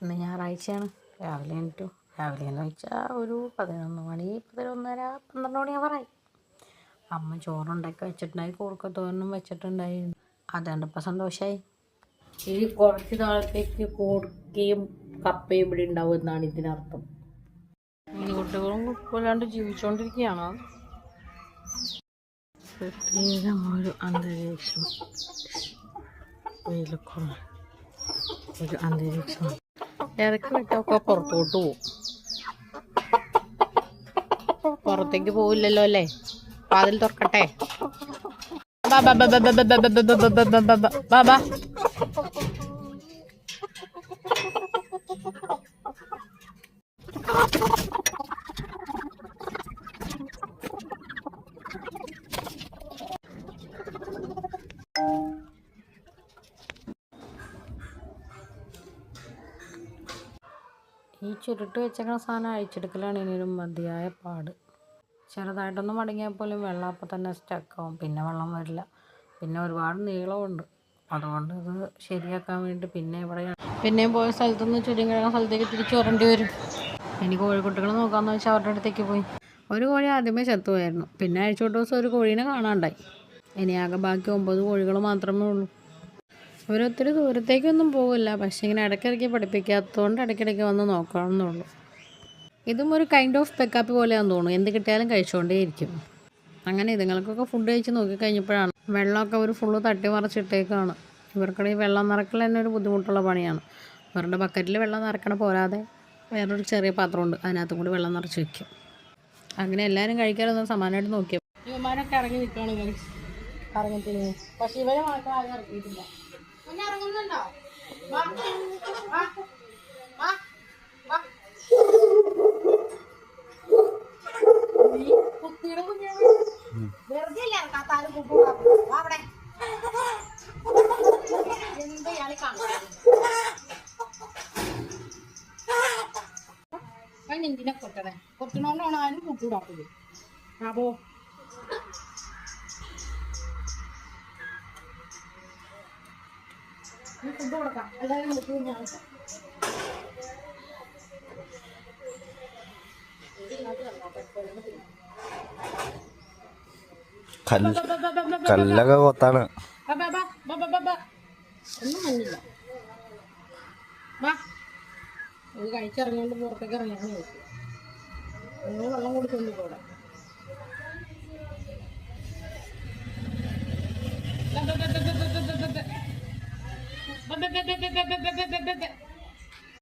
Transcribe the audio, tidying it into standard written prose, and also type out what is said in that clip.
ഇന്ന് ഞായറാഴ്ചയാണ്. രാവിലെ എണീറ്റു. രാവിലെ എന്ന് വെച്ചാൽ ഒരു 11 മണി 11:30 12 മണിയാവാറായി. അമ്മ ചോറുണ്ടാക്കി വെച്ചിട്ടുണ്ടായി, കൂർക്കത്തോരനും വെച്ചിട്ടുണ്ടായി. അതുകൊണ്ടിപ്പോൾ സന്തോഷമായി. ഈ കുറച്ച് നാളത്തേക്ക് കൂർക്കയും കപ്പയും ഇവിടെ ഉണ്ടാവും എന്നാണ് ഇതിനർത്ഥം. കുട്ടികളും കുഴപ്പമില്ലാണ്ട് ജീവിച്ചുകൊണ്ടിരിക്കുകയാണ്. പ്രത്യേകമൊരു അന്തരീക്ഷം, വെയിലൊക്കെ ഒരു അന്തരീക്ഷം. ഇടയ്ക്ക് വിട്ടൊക്കെ പുറത്തോട്ട് പോവും. പുറത്തേക്ക് പോവില്ലല്ലോ അല്ലേ? വാതിൽ തുറക്കട്ടെ. ബാബാ ഈ ചുരുട്ട് വെച്ചേക്കുന്ന സാധനം അഴിച്ചെടുക്കലാണ് ഇനിയൊരു മതിയായ പാട്. ചെറുതായിട്ടൊന്ന് മടങ്ങിയാൽ പോലും വെള്ളം അപ്പം തന്നെ സ്റ്റക്കാവും. പിന്നെ വെള്ളം വരില്ല. പിന്നെ ഒരുപാട് നീളമുണ്ട്. അതുകൊണ്ട് ഇത് ശരിയാക്കാൻ വേണ്ടി പിന്നെയും പോയ സ്ഥലത്തുനിന്ന് ചുരുങ്ങി കിടക്കുന്ന സ്ഥലത്തേക്ക് തിരിച്ചു വരേണ്ടി വരും. ഇനി കോഴിക്കുട്ടികൾ നോക്കാമെന്ന് വെച്ചാൽ അവരുടെ അടുത്തേക്ക് പോയി. ഒരു കോഴി ആദ്യമേ ചത്തുപോയായിരുന്നു. പിന്നെ ആഴ്ച ദിവസം ഒരു കോഴീനെ കാണാണ്ടായി. ഇനി ആകെ ബാക്കി 9 കോഴികൾ മാത്രമേ ഉള്ളൂ. അവരൊത്തിരി ദൂരത്തേക്കൊന്നും പോകില്ല. പക്ഷേ ഇങ്ങനെ ഇടയ്ക്കിടയ്ക്ക് പഠിപ്പിക്കാത്തതുകൊണ്ട് ഇടയ്ക്കിടയ്ക്ക് വന്ന് നോക്കാമെന്നുള്ളൂ. ഇതും ഒരു കൈൻഡ് ഓഫ് പെക്കാപ്പി പോലെയാണെന്ന് തോന്നുന്നു. എന്ത് കിട്ടിയാലും കഴിച്ചുകൊണ്ടേയിരിക്കും. അങ്ങനെ ഇതുങ്ങൾക്കൊക്കെ ഫുഡ് കഴിച്ച് നോക്കിക്കഴിഞ്ഞപ്പോഴാണ് വെള്ളമൊക്കെ ഒരു ഫുള്ള് തട്ടി മറിച്ചിട്ടേക്കാണ്. ഇവർക്കിടെ ഈ വെള്ളം നിറക്കൽ തന്നെ ഒരു ബുദ്ധിമുട്ടുള്ള പണിയാണ്. ഇവരുടെ ബക്കറ്റിൽ വെള്ളം നിറക്കണ പോരാതെ വേറൊരു ചെറിയ പാത്രമുണ്ട്, അതിനകത്തും കൂടി വെള്ളം നിറച്ച് വയ്ക്കും. അങ്ങനെ എല്ലാവരും കഴിക്കാനൊന്നും സമാനമായിട്ട് നോക്കിയപ്പോൾ ഇവന്മാരൊക്കെ ഇറങ്ങി നിൽക്കുകയാണ്. ഇറങ്ങിയിട്ടില്ല. പക്ഷേ ഇവരെ മാത്രം ആരും ഇറങ്ങിയിട്ടില്ല. ഇറങ്ങുന്നുണ്ടോ? കുട്ടിയുടെ കുഞ്ഞാണ് വെറുതെ അല്ലേ ഇറങ്ങാത്ത ആരും കൂട്ടും അവിടെ എന്താ ഇയാളെ കാണുന്നത്? എന്തിനാ കൊട്ടണേ? കൊട്ടണോണ്ടാണ് ആരും കൂട്ടുകൂടാത്തത്. അപ്പോ ഫുഡ് കൊടുക്കാം. എല്ലാവരും നോക്കി ഞാൻ കല്ലൊക്കെ കൊത്താണ്. ഒന്നും മഞ്ഞില്ല. ഇത് കഴിച്ചിറങ്ങിയോണ്ട് പുറത്തേക്ക് ഇറങ്ങിയാൽ നോക്കി നിങ്ങൾ വെള്ളം കൊടുക്കുന്നു ഇവിടെ.